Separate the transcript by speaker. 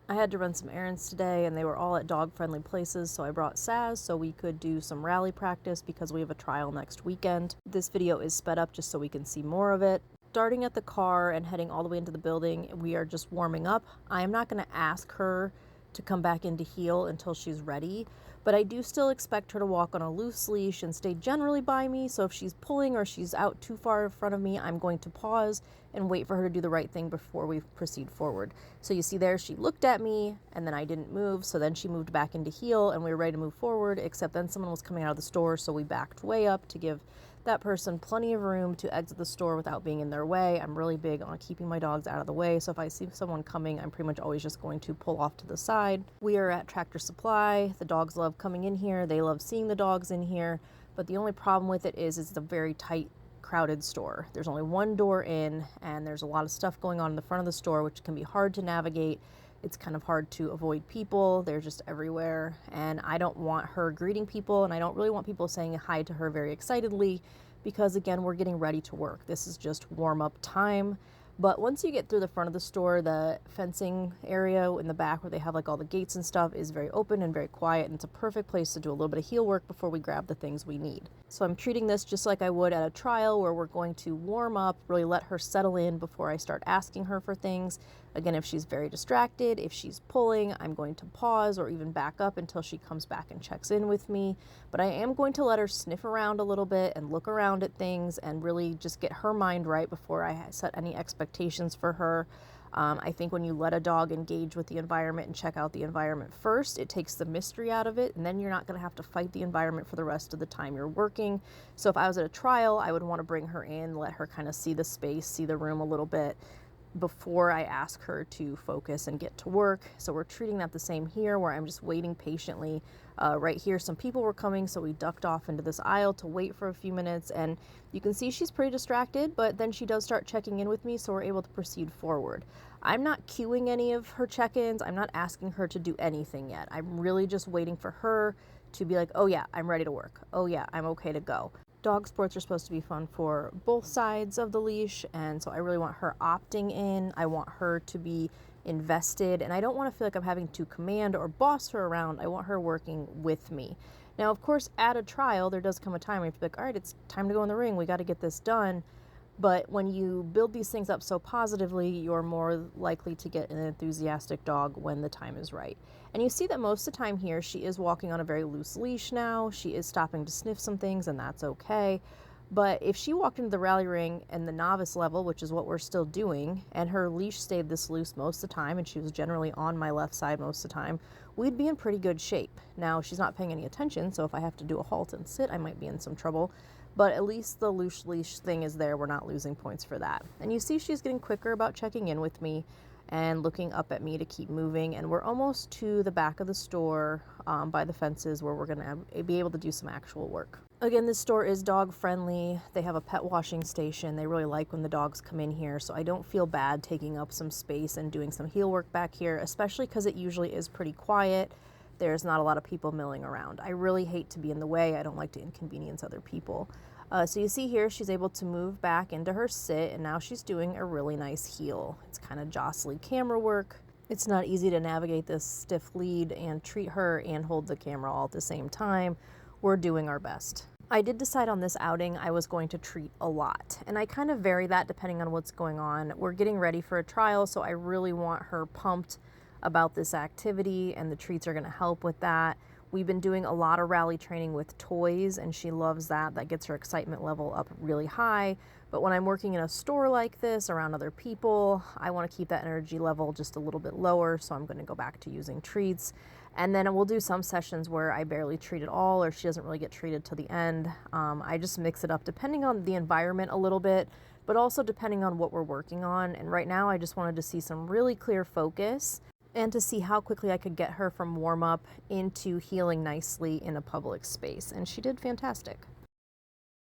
Speaker 1: I had to run some errands today and they were all at dog-friendly places, so I brought Saz so we could do some rally practice because we have a trial next weekend. This video is sped up just so we can see more of it. Starting at the car and heading all the way into the building, we are just warming up. I am not going to ask her to come back into heel until she's ready, but I do still expect her to walk on a loose leash and stay generally by me, so if she's pulling or she's out too far in front of me, I'm going to pause and wait for her to do the right thing before we proceed forward. So you see there, she looked at me and then I didn't move, so then she moved back into heel and we were ready to move forward, except then someone was coming out of the store, so we backed way up to give that person plenty of room to exit the store without being in their way. I'm really big on keeping my dogs out of the way, so if I see someone coming, I'm pretty much always just going to pull off to the side. We are at Tractor Supply. The dogs love coming in here. They love seeing the dogs in here, but the only problem with it is it's a very tight, crowded store. There's only one door in, and there's a lot of stuff going on in the front of the store, which can be hard to navigate. It's kind of hard to avoid people. They're just everywhere, and I don't want her greeting people, and I don't really want people saying hi to her very excitedly because, again, we're getting ready to work. This is just warm-up time. But once you get through the front of the store, the fencing area in the back where they have like all the gates and stuff is very open and very quiet, and it's a perfect place to do a little bit of heel work before we grab the things we need. So I'm treating this just like I would at a trial, where we're going to warm up, really let her settle in before I start asking her for things. Again, if she's very distracted, if she's pulling, I'm going to pause or even back up until she comes back and checks in with me. But I am going to let her sniff around a little bit and look around at things and really just get her mind right before I set any expectations for her. I think when you let a dog engage with the environment and check out the environment first, it takes the mystery out of it, and then you're not going to have to fight the environment for the rest of the time you're working. So if I was at a trial, I would want to bring her in, let her kind of see the space, see the room a little bit before I ask her to focus and get to work. So we're treating that the same here, where I'm just waiting patiently. Right here, some people were coming, so we ducked off into this aisle to wait for a few minutes, and you can see she's pretty distracted, but then she does start checking in with me, so we're able to proceed forward. I'm not cueing any of her check-ins. I'm not asking her to do anything yet. I'm really just waiting for her to be like, oh yeah, I'm ready to work. Oh yeah, I'm okay to go. Dog sports are supposed to be fun for both sides of the leash, and so I really want her opting in. I want her to be invested, and I don't want to feel like I'm having to command or boss her around. I want her working with me. Now, of course, at a trial, there does come a time where you have to be like, all right, it's time to go in the ring. We got to get this done. But when you build these things up so positively, you're more likely to get an enthusiastic dog when the time is right. And you see that most of the time here, she is walking on a very loose leash now. She is stopping to sniff some things, and that's okay. But if she walked into the rally ring and the novice level, which is what we're still doing, and her leash stayed this loose most of the time, and she was generally on my left side most of the time, we'd be in pretty good shape. Now, she's not paying any attention, so if I have to do a halt and sit, I might be in some trouble. But at least the loose leash thing is there. We're not losing points for that. And you see she's getting quicker about checking in with me and looking up at me to keep moving. And we're almost to the back of the store by the fences, where we're going to be able to do some actual work. Again, this store is dog friendly. They have a pet washing station. They really like when the dogs come in here, so I don't feel bad taking up some space and doing some heel work back here, especially because it usually is pretty quiet. There's not a lot of people milling around. I really hate to be in the way. I don't like to inconvenience other people. So you see here, she's able to move back into her sit, and now she's doing a really nice heel. It's kind of jostly camera work. It's not easy to navigate this stiff lead and treat her and hold the camera all at the same time. We're doing our best. I did decide on this outing I was going to treat a lot, and I kind of vary that depending on what's going on. We're getting ready for a trial, so I really want her pumped about this activity, and the treats are going to help with that. We've been doing a lot of rally training with toys, and she loves that. That gets her excitement level up really high. But when I'm working in a store like this around other people, I want to keep that energy level just a little bit lower, so I'm going to go back to using treats. And then we'll do some sessions where I barely treat at all, or she doesn't really get treated till the end. I just mix it up depending on the environment a little bit, but also depending on what we're working on. And right now I just wanted to see some really clear focus and to see how quickly I could get her from warm up into healing nicely in a public space. And she did fantastic.